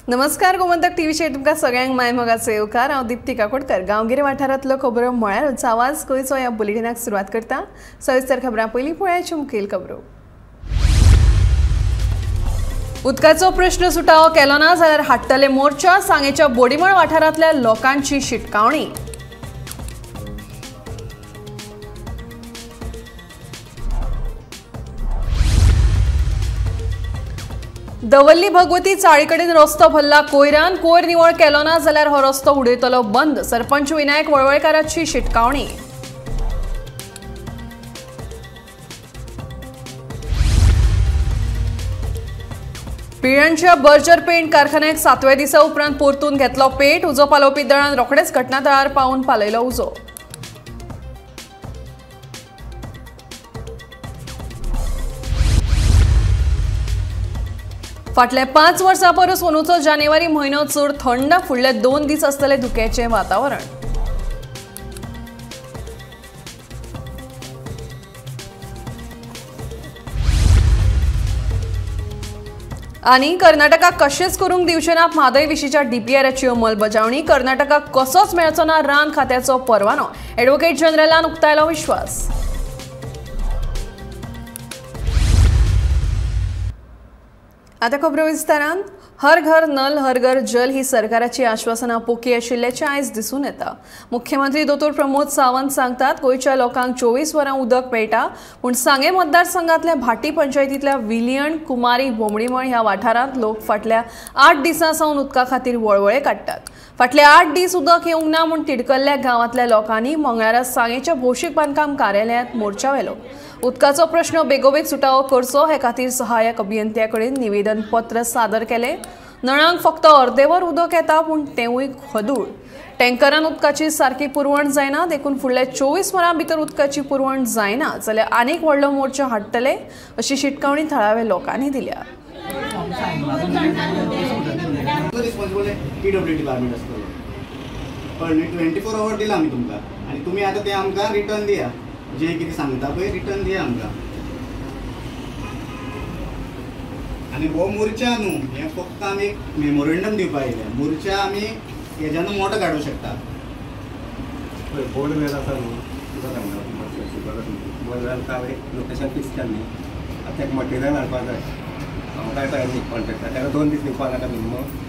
नमस्कार गोमंतक टीव्हीचेर तुमकां सगळ्यांक मायमोगाचो येवकार। हांव दीप्ती काकोडकर। गांवगिरे वाठारांतलो खबरो म्हळ्यारूच आवाज गोंयचो ह्या बुलेटिनाक सुरवात करता। सविस्तर खबरां पयलीं पळोवया मुखेल खबरो। उदकाचो प्रश्न सुटावो केलो ना जाल्यार हाडटले मोर्चा, सांगेच्या बोडीमळ वाठारांतल्या लोकांची शिटकावणी। दवल्ली भगवती चाळी कडेन रस्तो भरला कोयरान, कोयर निवळ केलो ना जाल्यार हो रस्तो उडयतलो बंद। सरपंच विनायक वळवळकाराची शिटकावणी। पिळणच्या बर्जर पेंट कारखान्याक 7व्या दिसा उपरांत परतून घेतलो पेट। उजो पालोवपी दळान रोखडेच घटनाथळार पावून पालयलो उजो। फाटल्या 5 वर्सां परस अंदूचो जानेवारी म्हयनो चड थंड, फुडले 2 दीस आसतले धुक्याचें वातावरण। आनी कर्नाटकाक कशेंच करूंक दिवचे ना म्हादय विशींच्या डीपीआराची अंमलबजावणी। कर्नाटकाक कसोच मेळचो ना रान खात्याचो परवानो। एडव्होकेट जनरलान उक्तायलो विश्वास। आता खबरो विस्तारान। हर घर नल हर घर जल ही सरकाराची आश्वासनां पोकी आशिल्ल्याचें आयज दिसून येता। मुख्यमंत्री दोतोर प्रमोद सावंत सांगतात, गोंयच्या लोकांक 24 वरां उदक मेळटा, पूण सांगे मतदारसंघांतल्या भाटी पंचायतींतल्या विलियण, कुमारी, बोमडीमळ ह्या वाठारांत लोक फाटल्या 8 दिसां सावन उदका खातीर वळवळे काडटात। फाटले 8 दीस उदक येवंक ना म्हूण तिडकल्ल्या गांवांतल्या लोकांनी मंगळारा सांगेच्या भौशीक बांदकाम कार्यालयांत मोर्चा व्हेलो। उदकाचो प्रश्न बेगोबेग सुटावो करचो हे खातीर सहाय्यक अभियंत्या कडेन निवेदन पत्र सादर केलें। नळांक फक्त अर्देवर उदक येता, पूण तेवूय खदूळ। टँकरान उदकाची सारकी पुरवण जायना, देखून फुडल्या 24 वरां भितर उदकाची पुरवण जायना जाल्यार आनीक व्हडलो मोर्चो हाडटले, अशी शिटकावणी थळाव्या लोकांनी दिल्या। पण 24 आवर दिला आम्ही तुमकां आणि तुम्ही आता ते आमकां रिटर्न दिया, जे कितें सांगता पळय रिटर्न दिया आमकां। आणि हो मोर्चा न्हू, हे फक्त आमी मेमोरेंडम दिवपाक येयल्या। मोर्चा आमी हेज्यान मोठो काडूं शकता। बोर्ड वेल आसा न्हू, तुका सांगता बोर्ड वेल हांवें लोकेशन फिक्स केल्ली। आतां एक मटेरियल हाडपाक जाय, हांव काय टायम कॉन्ट्रॅक्टर ताका 2 दीस दिवपाक नाका मिनिमम।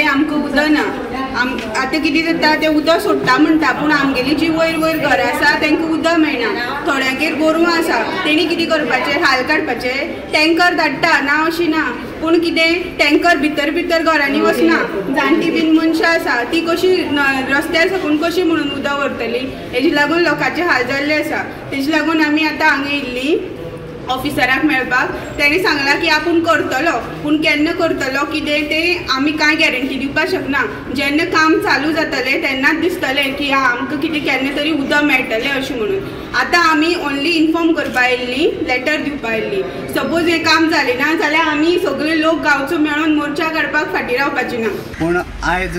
आमकां उदक ना, आतां कितें जाता तें उदक सोडटा म्हणटा, पूण आमगेली जी वयर वयर घरां आसा तांकां उदक मेळना। थोड्यांगेर गोरवां आसा, तेणी कितें करपाचें, हाल काडपाचें, टँकर धाडटा, ना अशी ना, पूण कितें टँकर भितर भितर घरांनी वचना। जाणटी बीन मनशां आसा, ती कशी रस्त्यार सकून कशी म्हणून उदक व्हरतली, हेजी लागून लोकांचे हाल जाल्ले आसा। तेजे लागून आमी आतां हांगा येयल्ली ऑफिसराक मेळपाक। तेणी सांगलां की आपूण करतलो, पूण केन्ना करतलो कितें तें आमी कांय गॅरंटी दिवपाक शकना। जेन्ना काम चालू जातलें तेन्नाच दिसतलें की आमकां कितें केन्ना तरी उदक मेळटलें अशें म्हणून। आतां आमी ओन्ली इन्फॉर्म करपाक येयल्ली, लेटर दिवपाक येयल्ली। सपोज हें काम जालें ना जाल्यार आमी सगळे लोक गांवचो मेळून मोर्चा काडपाक फाटीं रावपाचें ना। पूण आयज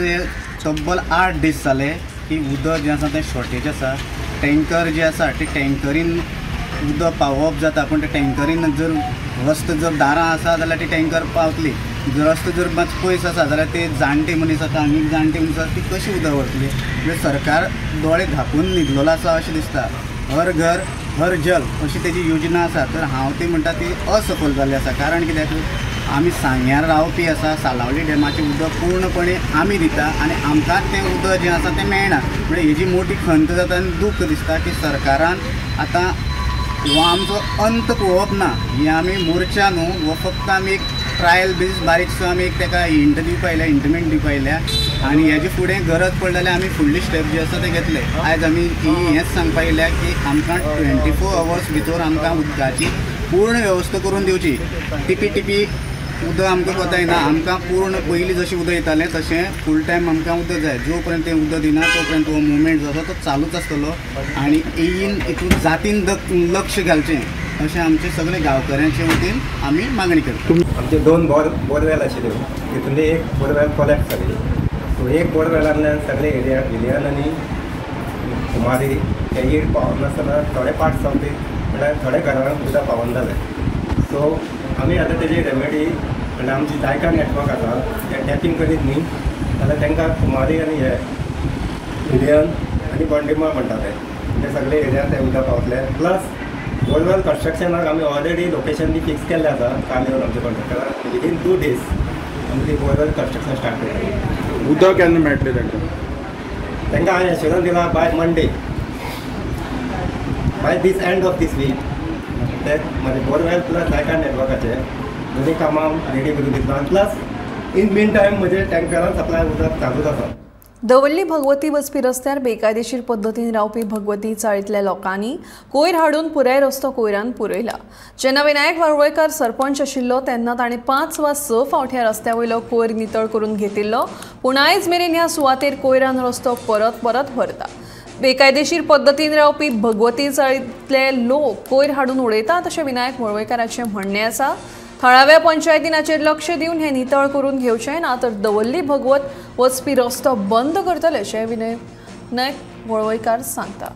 तब्बल 8 दीस जाले की उदक जें आसा तें शॉर्टेज आसा। टँकर जे आसा ते टँकरीन उदक पावोवप जाता, पूण ते टँकरीन जर रस्तो जर दारां आसा जाल्यार ती टँकर पावतली। जर रस्तो जर मातसो पयस आसा जाल्यार ते जाणटे मनीस आसा, आनी जाणटे मनीस आसा ती कशी उदक व्हरतली। म्हणजे सरकार दोळे धांपून न्हिदलेलो आसा अशें दिसता। हर घर हर जल अशी तेजी योजना आसा, तर हांव ती म्हणटा ती असफल जाल्ली आसा। कारण कित्याक आमी सांग्यार रावपी आसा, सालावली डॅमाचें उदक पूर्णपणे आमी दिता आनी आमकां तें उदक जें आसा तें मेळना। म्हणजे हेजी मोठी खंत जाता आनी दूख दिसता की सरकारान आतां हो आमचो अंत पळोवप ना। ही आमी मोर्चा न्हू, हो फक्त आमी एक ट्रायल बेस बारीकसो आमी एक ताका हिंट दिवपा येयल्या, इंटमेंट दिवपा येयल्या। आनी हेजे फुडें गरज पडली जाल्यार आमी फुडली स्टेप जे आसा ते घेतले। आयज आमी हेंच सांगपा येयल्या की आमकां 24 आवर्स भितर आमकां उदकाची पूर्ण वेवस्था करून दिवची। टिपी टिपी उदक आमकां कोता येना, आमकां पूर्ण पयलीं जशें उदक येतालें तशें फूल टायम आमकां उदक जाय। जो पर्यंत तें उदक दिना तो पर्यंत हो मुवमेंट जो आसा तो चालूच आसतलो आनी येयन हितून जातीन लक्ष घालचें अशें आमचे सगळे गांवकऱ्यांचे वतीन आमी मागणी करता। आमचे 2 बोरवेल आशिल्ल्यो, तितूंतली एक बोरवेल कॉलेक्ट जाली। सो एक बोरवेलांतल्यान सगळे एरिया विलियन आनी कुमारी हे पावनासतना थोडे पार्ट्स ऑफ दी म्हळ्यार थोड्या घरांक उदक पावना जालें। सो आमी आतां तेजी रेमेडी म्हणजे आमची जायका नेटवर्क आसा ते टॅपिंग करीत न्ही जाल्यार तांकां कुमारी आनी हे इंडियन आनी बंडिमाळ म्हणटा ते सगळे एरिया ते उदक पावतले. प्लस गोल्डन कन्स्ट्रक्शनाक आमी ऑलरेडी लोकेशन बी फिक्स केल्लें आसा कामेर आमचे कॉन्ट्रॅक्टराक. विदीन 2 days आमी गोल्डन कन्स्ट्रक्शन स्टार्ट करता. उदक केन्ना मेळटलें तांकां हांवें एश्युरन्स दिला by Monday, by this end of this week ते म्हणजे बोरवेल प्लस जायका नेटवर्काचे दोनी कामां रेडी करून दितलो. आनी प्लस इन मीन टायम म्हणजे टँकरान सप्लाय उदक चालूच आसा. दवल्ली भगवती वचपी रस्त्यार बेकायदेशीर पद्दतीन रावपी भगवती चाळींतल्या लोकांनी कोयर हाडून पुराय रस्तो कोयरान पुरयला. जेन्ना विनायक वळवयकार सरपंच आशिल्लो तेन्ना ताणें 5 वा 6 फावट ह्या रस्त्या वयलो कोयर नितळ करून घेतिल्लो, पूण आयज मेरेन ह्या सुवातेर कोयरान रस्तो परत भरता. बेकायदेशीर पद्दतीन रावपी भगवती चाळींतले लोक कोयर हाडून उडयतात अशें विनायक वळवयकाराचें म्हणणें आसा. थळाव्या पंचायतीन हाचेर लक्ष दिवन हें नितळ करून घेवचें ना तर दवल्ली भगवत वचपी रस्तो बंद करतले अशें विनायक वळवयकार सांगता.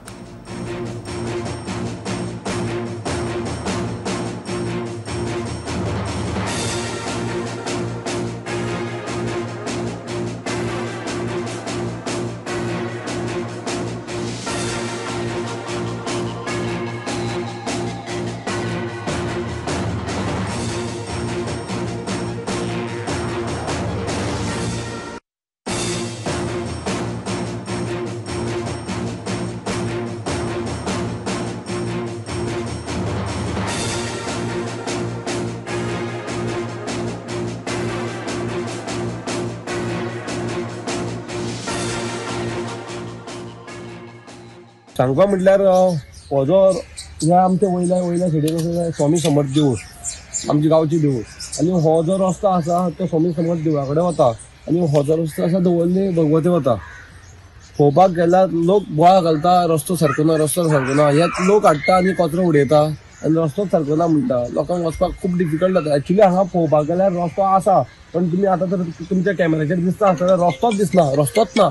सांगपा म्हटल्यार हो जो ह्या आमच्या वयल्या सायडीन स्वामी समर्थ देवूळ आमची गांवची देवूळ आनी हो जो रस्तो आसा तो स्वामी समर्थ देवळा कडेन वता आनी हो जो रस्तो आसा दवल्ली भगवती वता. पळोवपाक गेल्यार लोक बोवाळ घालता रस्तो सारको ना हे लोक हाडटा आनी कचरो उडयता आनी रस्तोच सारको ना म्हणटा. लोकांक वचपाक खूब डिफिकल्ट जाता. एक्चुली हांगा पळोवपाक गेल्यार रस्तो आसा पण तुमी आतां तर तुमच्या कॅमेराचेर दिसता आसतना रस्तोच ना.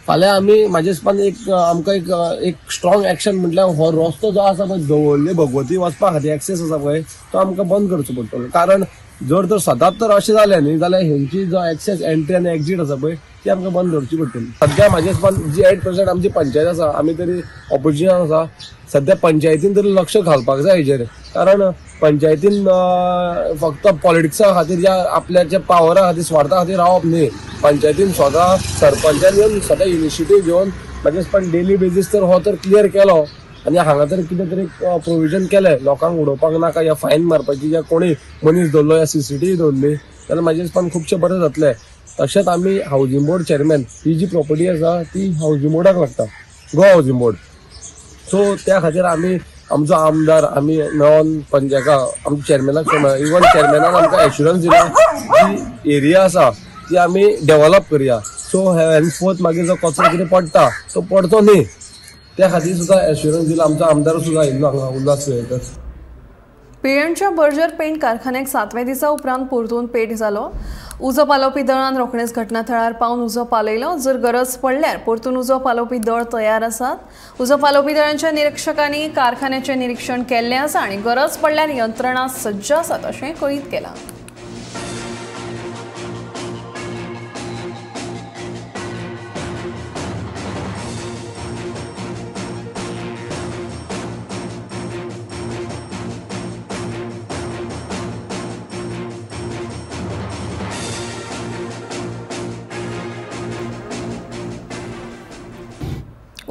फाल्यां आमी म्हाजे हिसपान आमकां एक स्ट्रॉंग एक्शन म्हटल्यार हो रस्तो जो आसा पळय दवल्ली भगवती वचपा खातीर एक्सेस आसा पळय तो आमकां बंद करचो पडटलो. कारण जर तर सदांच तर अशें जालें न्ही जाल्यार हेंची जो एक्सेस एंट्री आनी एक्झीट आसा पळय ती आमकां बंद करची पडटली. सद्या म्हाजे हिसपान जी 8% आमची पंचायत आसा आमी तरी ऑपोजिशन आसा सद्या पंचायतीन तरी लक्ष घालपाक जाय हेजेर. कारण पंचायतीन फक्त पॉलिटिक्सा खातीर या आपल्याच्या पावरा खातीर स्वार्था खातीर रावप न्ही. पंचायतीन स्वता सरपंचान येवन स्वता इनिशिएटीव घेवन म्हाजे हिसपान डेली बेजीस तर हो तर क्लियर केलो आनी हांगा तर कितें तरी प्रोविजन केलें लोकांक उडोवपाक नाका या फायन मारपाची या कोणी मनीस दवरलो या CCTV दवरली जाल्यार म्हाजे हिसपान खुबशें बरें जातलें. तशेंच आमी हावजींग बोर्ड चेअरमॅन ही जी प्रॉपर्टी आसा ती हावजींग बोर्डाक लागता, गोवा हावजींग बोर्ड. सो त्या खातीर आमी आमचो आमदार आमी मेळोन पंचायका आमच्या चेअरमॅनाक इवन चेअरमॅनान आमकां एश्युरन्स दिला जी एरिया आसा ती आमी डेव्हलप करया. सो हेनफोर्थ मागीर जो कचरो कितें पडटा तो पडचो न्ही त्या खातीर सुद्दां एश्युरन्स दिला. आमचो आमदार सुद्दां आयिल्लो हांगा उल्हास वेळकर. पिळणच्या बर्जर पेंट कारखान्याक 7व्या दिसा उपरांत परतून पेट जालो. उजो पालोवपी दळान रोखडेच घटनाथळार पावन उजो पालयलो. जर गरज पडल्यार परतून उजो पालोवपी दळ तयार आसात. उजो पालोवपी दळांच्या निरीक्षकांनी कारखान्याचें निरीक्षण केल्लें आसा आनी गरज पडल्यार यंत्रणा सज्ज आसात अशें कळीत केलां.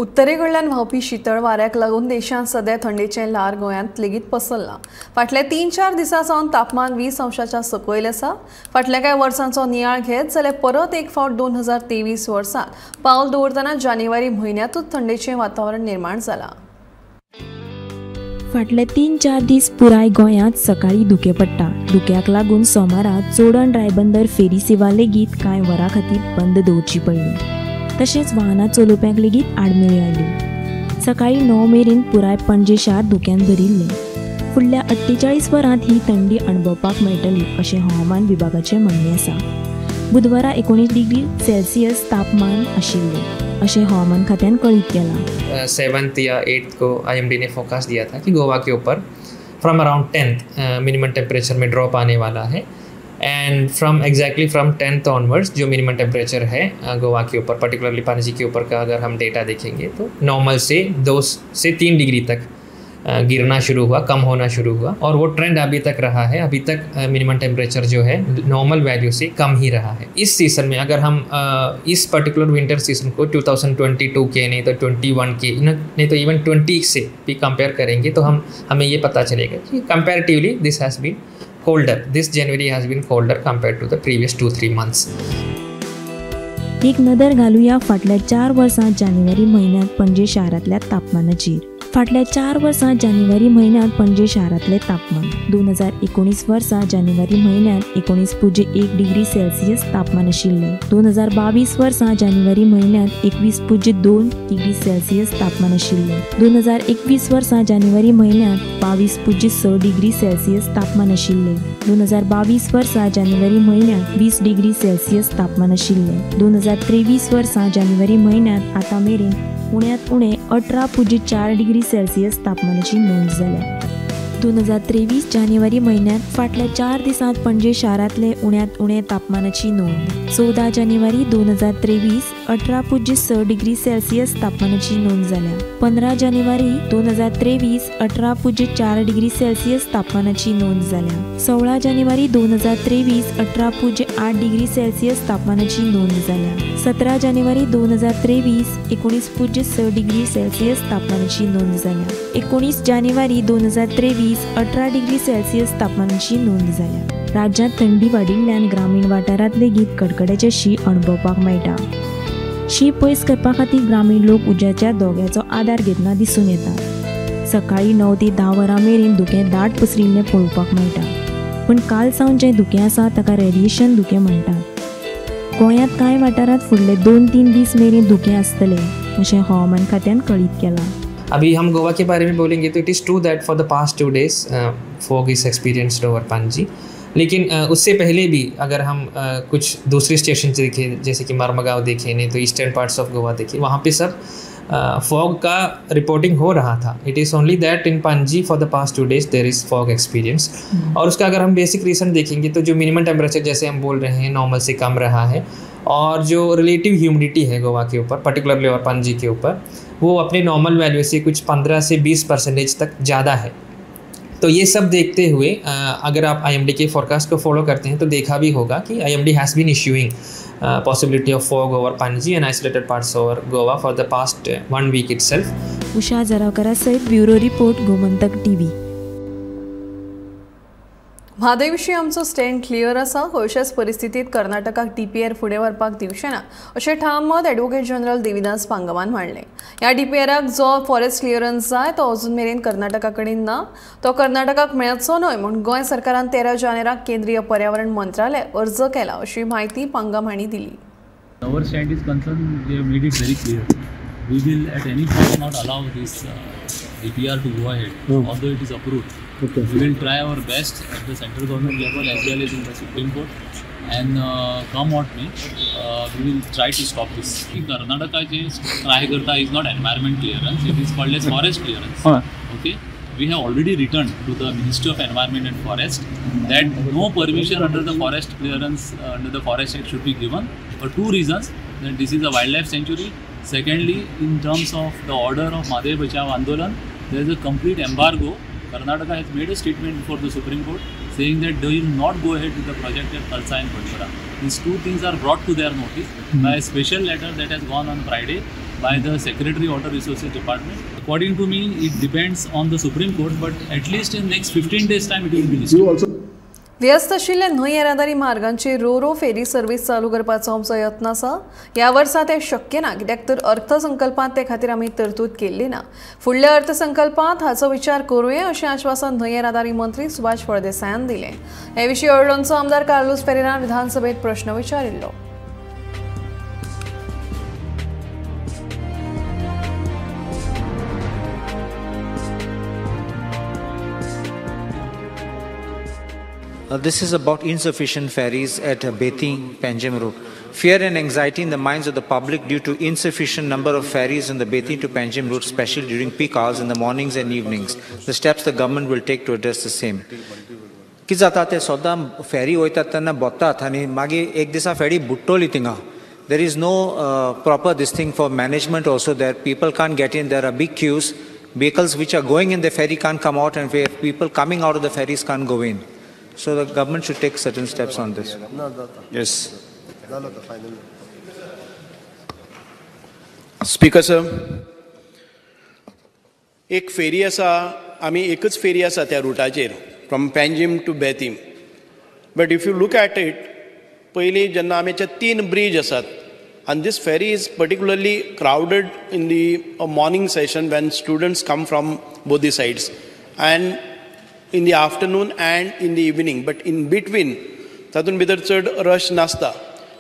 उत्तरेकडल्यान व्हांवपी शीतळ वाऱ्याक लागून देशांत सध्या थंडेचें ल्हार गोंयांत लेगीत पसरलां. फाटल्या 3-4 दिसां सावन तापमान 20 अंशाच्या सकयल आसा. फाटल्या कांय वर्सांचो नियाळ घेत जाल्यार परत एक फावट 2023 वर्सांत पावल दवरतना जानेवारी म्हयन्यांतूच थंडेचें वातावरण निर्माण जालां. फाटले 3-4 दीस पुराय गोंयांत सकाळीं धुकें पडटा. धुक्याक लागून सोमारा चोडण रायबंदर फेरी सेवा लेगीत कांय वरां खातीर बंद दवरची पडली. तशेंच वाहनां चलोवप्यांक लेगीत आडमेळी आयली. सकाळीं 9 मेरेन पुराय पणजे शार धुक्यान भरिल्लें. फुडल्या 48 वरांत ही थंडी अणभवपाक मेळटली अशें हवामान विभागाचें म्हणणें आसा. बुधवारा 19 डिग्री सेल्सियस तापमान आशिल्लें अशें हवामान खात्यान कळीत केलां. 7th या 8th को IMD ने फोरकास्ट दिया था कि गोवा के ऊपर from around 10th minimum temperature में ड्रॉप आने वाला है एंड फ्रॉम 10th ऑनवर्ड्स जो मिनिमम टेम्परेचर है गोवा के ऊपर, पर्टिकुलरली पणजी के ऊपर का अगर हम डेटा देखेंगे तो नॉर्मल से 2 से 3 डिग्री तक गिरना शुरू हुआ, कम होना शुरू हुआ, और वो ट्रेंड अभी तक रहा है। अभी तक मिनिमम टेम्परेचर जो है नॉर्मल वैल्यू से कम ही रहा है। इस सीज़न में अगर हम इस पर्टिकुलर विंटर सीजन को 2022 के नहीं तो 21 के नहीं तो इवन 20 से भी कंपेयर करेंगे तो हमें ये पता चलेगा कि comparatively this has been colder, this January has been colder compared to the previous 2-3 months. एक नदर घालुया फाटल्या 4 वर्सांत जानेवारी म्हयन्यांत पणजे शारांतल्या तापमानाचेर। फाटल्या 4 वर्सांत जानेवारी म्हयन्यांत पणजे शारांतले तापमान 2019 वर्सा जानेवारी म्हयन्यांत 19.1 डिग्री सेल्सियस तापमान आशिल्ले। 2022 वर्सा जानेवारी म्हयन्यांत 21.2 डिग्री सेल्सियस तापमान आशिल्ले। 2021 वर्सा जानेवारी म्हयन्यांत 22.6 डिग्री सेल्सियस तापमान आशिल्ले। 2022 वर्सा जानेवारी म्हयन्यांत 20 डिग्री सेल्सियस तापमान आशिल्ले। 2023 वर्सा जानेवारी म्हयन्यांत आतां मेरेन उण्यांत उणें 18.4 डिग्री सेल्सियस तापमानाची नोंद जाल्या। 2023 जानेवारी म्हयन्यांत फाटल्या 4 दिसांत पणजे शारांतले उण्यांत उणें तापमानाची नोंद। 14 जानेवारी 2023 18.6 डिग्री सेल्सियस तापमानाची नोंद जाल्या। 15 जानेवारी 2023 18.4 डिग्री सेल्सियस तापमानाची नोंद जाल्या। 16 जानेवारी 2023 18.8 डिग्री सेल्सियस तापमानाची नोंद जाल्या। 17 जानेवारी 2023 19.6 डिग्री सेल्सियस तापमानाची नोंद जाल्या। 19 जानेवारी 2023 18 डिग्री सेल्सियस तापमानाची नोंद जाल्या। राज्यांत थंडी वाडिल्ल्यान ग्रामीण वाठारांत लेगीत कडकड्याचें शीं अणभवपाक मेळटा। शीं पयस करपा खातीर ग्रामीण लोक उज्याच्या दोग्याचो आदार घेतना दिसून येता। सकाळीं 9 ते 10 वरां मेरेन धुकें दाट पसरिल्लें पळोवपाक मेळटा, पूण काल सावन जें धुकें आसा ताका रेडिएशन धुकें म्हणटात। गोंयांत कांय वाठारांत फुडले 2-3 दीस मेरेन धुकें आसतलें अशें हवामान खात्यान कळीत केलां। अभी हम गोवा के बारे में बोलेंगे तो it is true that for the past 2 days fog is experienced over Panaji, लेकिन उससे पहले भी अगर हम कुछ दूसरी स्टेशन देखें जैसे कि मरमगांव देखें नहीं तो ईस्टर्न पार्ट्स ऑफ गोवा देखें, वहाँ पे सब फॉग का रिपोर्टिंग हो रहा था। It is only that in Panaji for the past 2 days there is fog experience. और उसका अगर हम बेसिक रीज़न देखेंगे तो जो मिनिमम टेम्परेचर जैसे हम बोल रहे हैं नॉर्मल से कम रहा है, और जो रिलेटिव ह्यूमिडिटी है गोवा के ऊपर पर्टिकुलरली और पणजी के ऊपर वो अपने नॉर्मल वैल्यू से कुछ 15 से 20% तक ज़्यादा है। तो ये सब देखते हुए अगर आप IMD के फोरकास्ट को फॉलो करते हैं तो देखा भी होगा कि IMD has been issuing possibility of fog over Panaji and isolated parts over Goa for the past 1 week itself. Usha जरावकरा सहित bureau report Gomantak TV। Mhadei विशीं आमचो स्टँड क्लियर आसा। खंयच्याच परिस्थितीत कर्नाटकाक DPR फुडें व्हरपाक दिवचे ना अशें ठाम मत ॲडव्होकेट जनरल देविदास पांगवान मांडलें। ह्या DPRाक जो फॉरेस्ट क्लियरन्स जाय तो अजून मेरेन कर्नाटका कडेन ना, तो कर्नाटकाक मेळचो न्हय म्हूण गोंय सरकारान 13 जानेराक केंद्रीय पर्यावरण मंत्रालय अर्ज केला अशी माहिती पांगम हांणी दिली। Our stand is concerned, we have made it very clear. We will at any point not allow this DPR to go ahead, although it is approved. Okay. We will try our best at the central government level as well as in the Supreme Court, and come what may, we will try to stop this. Karnataka is try karta is not environment clearance; it is called as forest clearance. Okay. We have already written to the Ministry of Environment and Forest that no permission under the forest clearance under the Forest Act should be given for 2 reasons. That this is a wildlife sanctuary. Secondly, in terms of the order of Madhe Bachao Andolan, there is a complete embargo. Karnataka has made a statement before the Supreme Court saying that they will not go ahead with the project at Kalsa and Bandpura. These 2 things are brought to their notice by a special letter that has gone on Friday by the Secretary Water Resources Department. According to me, it depends on the Supreme Court, but at least in next 15 days time it will be listed. व्यस्त आशिल्ल्या न्हंय येरादारी मार्गांची row फेरी service चालू करपाचो आमचो यत्न आसा। ह्या वर्सा तें शक्य ना, कित्याक तर अर्थसंकल्पांत ते खातीर आमी तरतूद केल्ली ना। फुडल्या अर्थसंकल्पांत हाचो विचार करूया अशें आश्वासन न्हंय येरादारी मंत्री सुभाष फळदेसायान दिलें। हे विशीं अर्डोनचो आमदार कार्लोस पेरेरान विधानसभेत प्रश्न विचारिल्लो। This is about insufficient ferries at Bethi-Panjim route. Fear and anxiety in the minds of the public due to insufficient number of ferries on the Bethi to Panjim route, especially during peak hours in the mornings and evenings. The steps the government will take to address the same. कितें जाता ते सद्दां फेरी वयतात तेन्ना बसतात आनी मागीर एक दिसा फेरी बुडटली थिंगा. There is no proper this thing for management also there. People can't get in. There are big queues. Vehicles which are going in the ferry can't come out, and people coming out of the ferries can't go in. So the government should take certain steps on this. Yes. Speaker sir. एक फेरी आसा, आमी एकच फेरी आसा त्या रुटाचेर from Panjim to Betim. But if you look at it, पयलीं जेन्ना आमचे 3 ब्रिज आसात, and this ferry is particularly crowded in the morning session when students come from both the sides, and in the afternoon and in the evening. But in between, tatun bidar chad rush nasta.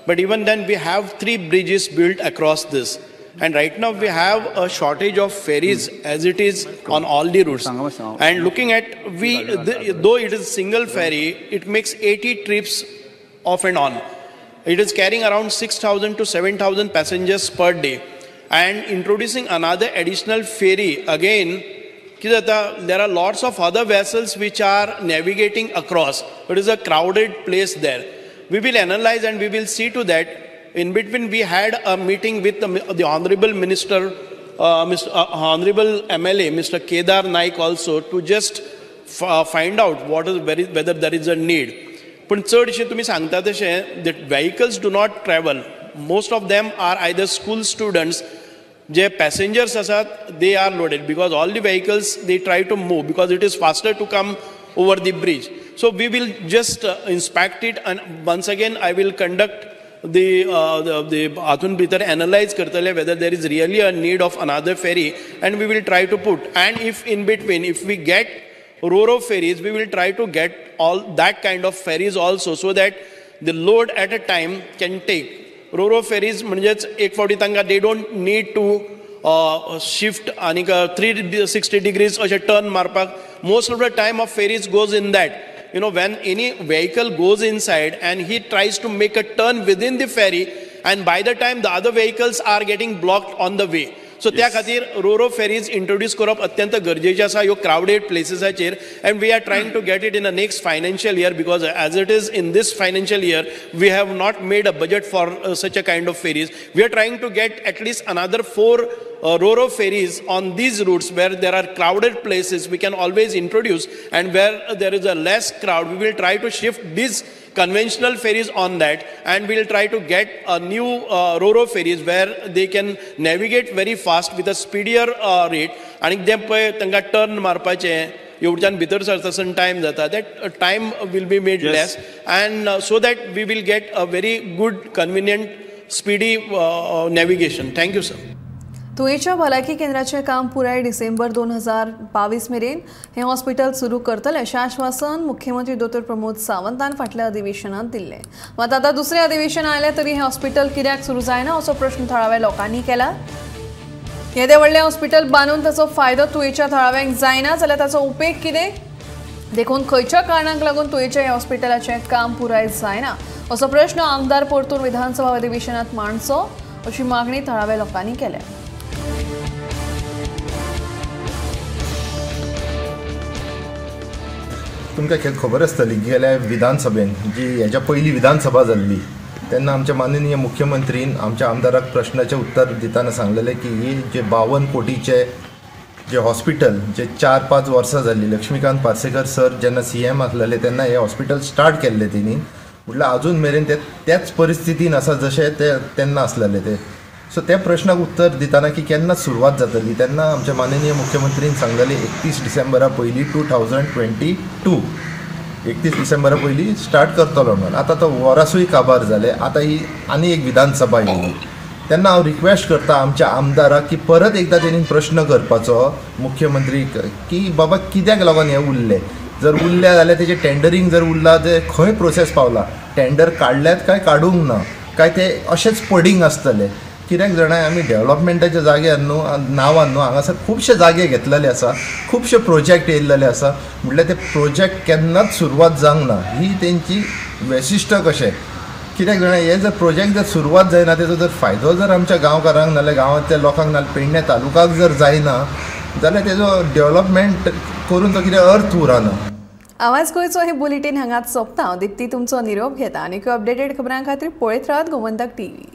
But even then, we have 3 bridges built across this. And right now we have a shortage of ferries as it is on all the routes. And looking at, though it is single ferry, it makes 80 trips off and on. It is carrying around 6,000 to 7,000 passengers per day. And introducing another additional ferry, again, there are lots of other vessels which are navigating across. It is a crowded place there. We will analyze and we will see to that. In between, we had a meeting with the Honorable Minister, Honorable MLA, Mr. Kedar Naik also, to just find out whether there is a need. पण चडशे तुमी सांगता तशें that vehicles do not travel. Most of them are either school students. जे passengers asat, they are loaded because all the vehicles they try to move because it is faster to come over the bridge. So we will just inspect it, and once again I will conduct the Athun Bhitar analyze kartale whether there is really a need of another ferry, and we will try to put. And if in between, if we get Ro-Ro ferries, we will try to get all that kind of ferries also, so that the load at a time can take. Ro-Ro ferries म्हणजेच एक फावटी तांकां they don't need to shift आनीक 360 degrees अशें turn मारपाक. Most of the time of ferries goes in that. You know, when any vehicle goes inside and he tries to make a turn within the ferry, and by the time the other vehicles are getting blocked on the way. So त्या खातीर Ro-Ro ferries introduce करप अत्यंत गरजेचे आसा ह्यो crowded places-आचेर, and we are trying to get it in the next financial year, because as it is in this financial year, we have not made a budget for such a kind of ferries. We are trying to get at least another 4 Ro-Ro ferries on these routes where there are crowded places we can always introduce, and where there is a less crowd, we will try to shift these conventional ferries on that, and we'll try to get a new Ro-Ro ferries where they can navigate very fast with a speedier rate. And they pay tanga turn marpache एवढ्यान भितर सरतासन time जाता, that time will be made less, and so that we will get a very good, convenient, speedy navigation. Thank you, sir. तुयेच्या भलायकी केंद्राचे काम पुराय डिसेंबर 2022 मेरेन हे hospital सुरू करतले अशें आश्वासन मुख्यमंत्री दोतोर प्रमोद सावंतान फाटल्या अधिवेशनात दिल्ले. मात आतां दुसरें अधिवेशन आयलें तरी हे हॉस्पिटल कित्याक सुरू जायना असो प्रश्न थळाव्या लोकांनी केला. येदे व्हडलें हॉस्पिटल बांदून ताचो फायदो तुयेच्या थळाव्यांक जायना जाल्यार ताचो उपेग कितें? देखून खंयच्या कारणांक लागून तुयेच्या ह्या हॉस्पिटलाचें काम पुराय जायना असो प्रश्न आमदार परतून विधानसभा अधिवेशनात मांडचो अशी मागणी थळाव्या लोकांनी केल्या. तुमकां खबर आसतली गेल्या विधानसभेन जी हेच्या पयली विधानसभा जाल्ली तेन्ना आमच्या माननीय मुख्यमंत्रीन आमच्या आमदाराक प्रश्नाचें उत्तर दिताना सांगलेलें की ही जे 52 कोटीचे जे हॉस्पिटल जे 4-5 वर्सां जाल्ली लक्ष्मीकांत पार्सेकर सर जेन्ना CM आसलेले तेन्ना हे हॉस्पिटल स्टार्ट केल्ले तेणी, म्हटल्यार अजून मेरेन ते त्याच परिस्थितीन आसा जशें ते तेन्ना आसलेले ते. सो त्या प्रश्नाक उत्तर दिताना की केन्ना सुरवात जातली तेन्ना आमच्या माननीय मुख्यमंत्रीन सांगलेले 31 डिसेंबरा पयलीं 2022 31 डिसेंबरा पयलीं स्टार्ट करतलो म्हणून. आतां तो वरासूय काबार जाले, आतां ही आनी एक विधानसभा येयली. तेन्ना हांव रिक्वेस्ट करता आमच्या आमदाराक की परत एकदां तेणी प्रश्न करपाचो मुख्यमंत्रीक की बाबा कित्याक लागून हें उरलें. जर उरलें जाल्यार तेजें टेंडरींग जर उरलां ते खंय प्रोसेस पावला, टेंडर काडल्यात काय काडूंक ना, काय ते अशेंच पडींग आसतले. कित्याक जाणां आमी डेव्हलपमेंटाच्या जाग्यार न्हू नांवान न्हू हांगासर खुबशे जागे घेतलेले आसा, खुबशे प्रोजेक्ट येयल्लेले आसा, म्हटल्यार ते प्रोजेक्ट केन्नाच सुरवात जावंक ना. ही तेंची वैशिश्ट कशें. कित्याक जाणां हे जर प्रोजेक्ट जर सुरवात जायना तेजो जर फायदो जर आमच्या गांवकारांक नाल्यार गांवांतल्या लोकांक नाल्यार पेडणे तालुकाक जर जायना जाल्यार तेजो डेव्हलपमेंट करून तो कितें अर्थ उरना. आवाज गोंयचो हे बुलेटिन हांगाच सोंपता. दिप्ती तुमचो निरोप घेता. आनीक अपडेटेड खबरां खातीर पळयत रावात गोमंतक TV.